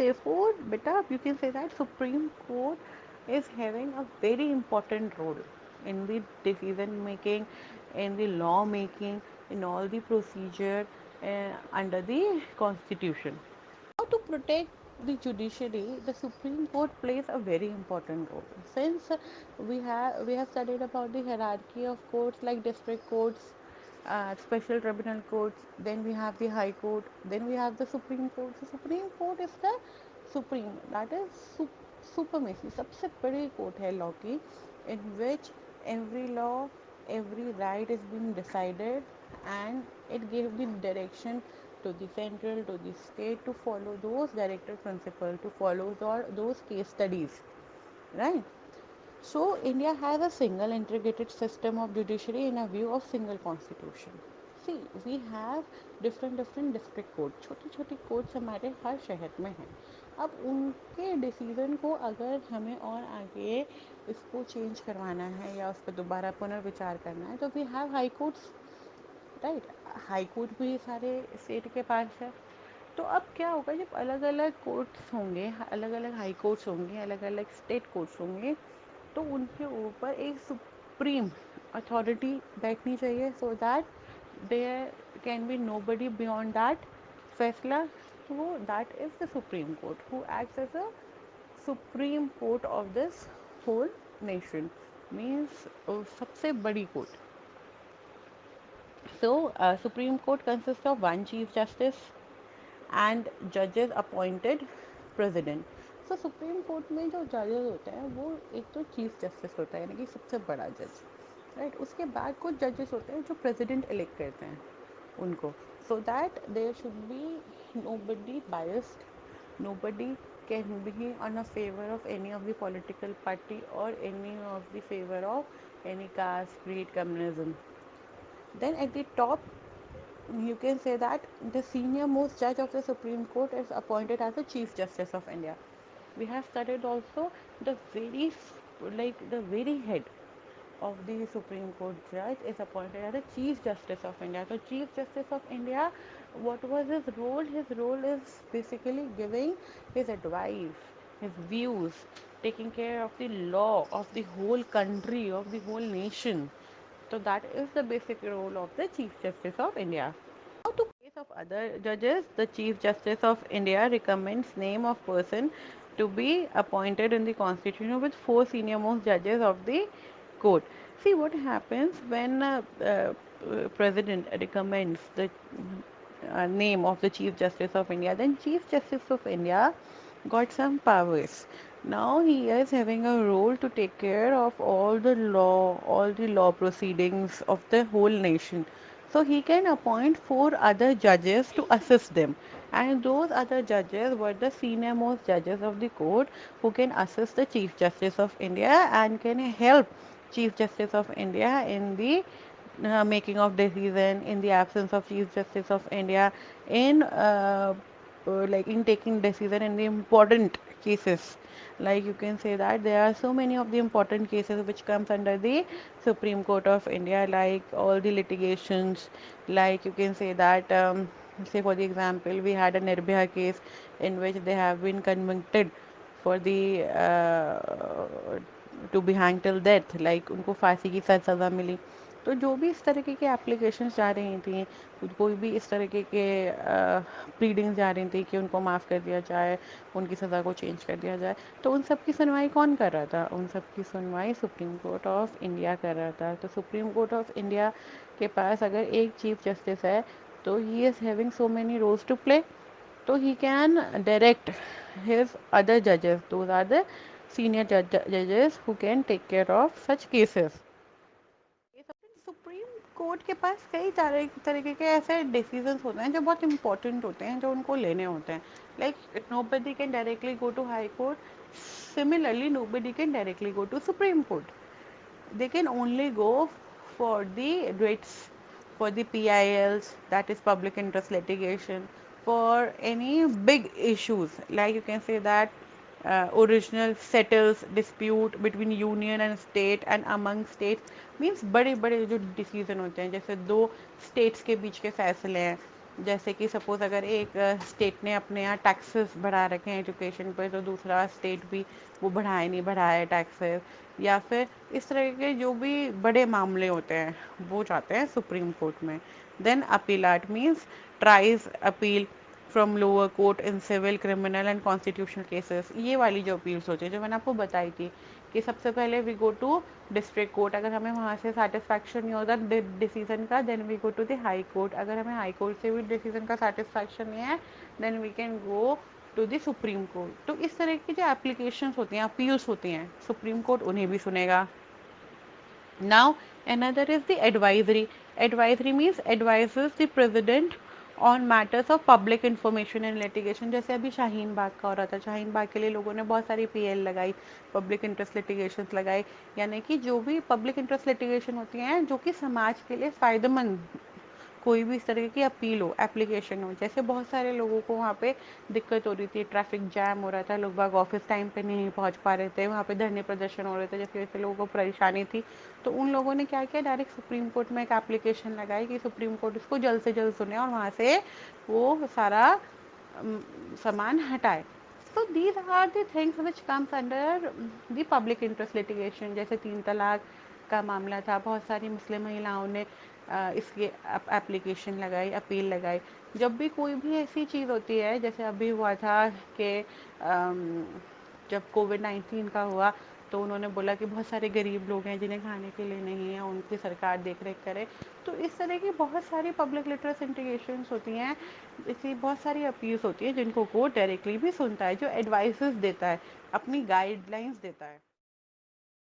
Therefore, beta, you can say that Supreme Court is having a very important role in the decision making, in the law making, in all the procedure under the Constitution. Now, to protect the judiciary, the Supreme Court plays a very important role. Since we have studied about the hierarchy of courts like district courts, special tribunal courts, then we have the High Court, then we have the Supreme Court. The Supreme Court is the supreme, that is supremacy, सबसे बड़ी court है law की, in which every law, every right is being decided, and it gave the direction to the central, to the state to follow those directive principles, to follow those case studies, right? So India has a single integrated system of judiciary in a view of single constitution. See, we have different district court, छोटी छोटी courts हमारे हर शहर में हैं. अब उनके decision को अगर हमें और आगे इसको चेंज करवाना है या उस पर दोबारा पुनर्विचार करना है, तो we have high courts, right? High court भी सारे स्टेट के पास है. तो अब क्या होगा, जब अलग अलग कोर्ट्स होंगे, अलग अलग हाई कोर्ट्स होंगे, अलग अलग स्टेट कोर्ट्स होंगे, तो उनके ऊपर एक सुप्रीम अथॉरिटी बैठनी चाहिए, so that there can be nobody beyond that फैसला. तो that is the supreme court who acts as a supreme court of this whole nation, means सबसे बड़ी कोर्ट. So, Supreme Court consists of one Chief Justice and judges appointed president. So, supreme court में जो जजेस होते हैं वो एक तो चीफ जस्टिस होता है, यानी कि सबसे बड़ा जज, राइट? उसके बाद कुछ जजेस होते हैं जो प्रेसिडेंट इलेक्ट करते हैं उनको, so that there should be nobody biased, nobody can be on a favor of any of the political party or any of the favor of any caste, creed, communism. Then at the top, you can say that the senior most judge of the Supreme Court is appointed as the Chief Justice of India. We have studied also the very head of the Supreme Court judge is appointed as the Chief Justice of India. So Chief Justice of India, what was his role? His role is basically giving his advice, his views, taking care of the law of the whole country, of the whole nation. So that is the basic role of the Chief Justice of India. Now, to case of other judges, the Chief Justice of India recommends name of person to be appointed in the constitution with four senior most judges of the court. See what happens when president recommends the name of the Chief Justice of India. Then Chief Justice of India got some powers. Now he is having a role to take care of all the law proceedings of the whole nation. So he can appoint four other judges to assist them. And those other judges were the senior most judges of the court who can assist the Chief Justice of India and can help Chief Justice of India in the making of decision, in the absence of Chief Justice of India, in like in taking decision in the important cases. Like you can say that there are so many of the important cases which comes under the Supreme Court of India, like all the litigations. Like you can say that say for the example, we had a Nirbhaya case in which they have been convicted for the to be hanged till death, like उनको फांसी की सज़ा मिली. तो जो भी इस तरीके के एप्लीकेशंस जा रही थी, कोई भी इस तरीके के प्लीडिंग्स जा रही थी कि उनको माफ़ कर दिया जाए, उनकी सज़ा को चेंज कर दिया जाए, तो उन सब की सुनवाई कौन कर रहा था? उन सब की सुनवाई सुप्रीम कोर्ट ऑफ इंडिया कर रहा था. तो सुप्रीम कोर्ट ऑफ इंडिया के पास अगर एक चीफ जस्टिस है, तो he is having so many roles to play. So he can direct his other judges. Those are the senior judges who can take care of such cases. Supreme court के पास कई तरीके के ऐसे decisions होते हैं जो बहुत इंपॉर्टेंट होते हैं, जो उनको लेने होते हैं. Like nobody can directly go to high court. Similarly nobody can directly go to supreme court. They can only go for the writs, for the PILs, that is public interest litigation, for any big issues, like you can say that original settles dispute between union and state and among states, means बड़े बड़े जो decision होते हैं, जैसे दो states के बीच के फैसले हैं, जैसे कि सपोज़ अगर एक स्टेट ने अपने यहाँ टैक्सेस बढ़ा रखे हैं एजुकेशन पे, तो दूसरा स्टेट भी वो बढ़ाए नहीं बढ़ाए टैक्सेस, या फिर इस तरह के जो भी बड़े मामले होते हैं वो जाते हैं सुप्रीम कोर्ट में। Then appellate means tries appeal from lower court in civil criminal and constitutional cases. ये वाली जो अपील्स होती है जो मैंने आपको बताई थी कि सबसे पहले we go to district court, अगर हमें वहाँ से सेटिस्फैक्शन नहीं होता डिसीजन का, then we go to the high court, अगर हमें हाई कोर्ट से भी डिसीजन का सेटिस्फैक्शन नहीं है, then we can go to the supreme court. तो इस तरह की जो एप्लीकेशंस होती हैं, अपील्स होती हैं, सुप्रीम कोर्ट उन्हें भी सुनेगा। Now, another is the advisory. Advisory means advises the president on matters of public information and litigation। जैसे अभी शाहीन बाग का हो रहा था, शाहीन बाग के लिए लोगों ने बहुत सारी पीएल लगाई, पब्लिक इंटरेस्ट लिटिगेशन लगाई, यानी कि जो भी पब्लिक इंटरेस्ट लिटिगेशन होती हैं जो कि समाज के लिए फ़ायदेमंद, कोई भी इस तरह की अपील हो, एप्लीकेशन हो। जैसे बहुत सारे लोगों को वहाँ पे दिक्कत हो रही थी, ट्रैफिक जैम हो रहा था, लोग बाग ऑफिस टाइम पे नहीं पहुँच पा रहे थे, वहाँ पे धरने प्रदर्शन हो रहे थे, जिसकी वजह से लोगों को परेशानी थी। तो उन लोगों ने क्या किया, डायरेक्ट सुप्रीम कोर्ट में एक एप्लीकेशन लगाई कि सुप्रीम कोर्ट इसको जल्द से जल्द सुने और वहाँ से वो सारा सामान हटाए। तो these are the things which comes under the public interest litigation. जैसे 3 तलाक का मामला था, बहुत सारी मुस्लिम महिलाओं ने इसकी एप्लीकेशन लगाई, अपील लगाई। जब भी कोई भी ऐसी चीज़ होती है, जैसे अभी हुआ था कि जब कोविड-19 का हुआ, तो उन्होंने बोला कि बहुत सारे गरीब लोग हैं जिन्हें खाने के लिए नहीं है, उनकी सरकार देख रेख करे। तो इस तरह की बहुत सारी पब्लिक लिटरेसी इंटीग्रेशंस होती हैं, ऐसी बहुत सारी अपील्स होती हैं जिनको कोर्ट डायरेक्टली भी सुनता है, जो एडवाइसेस देता है, अपनी गाइडलाइंस देता है।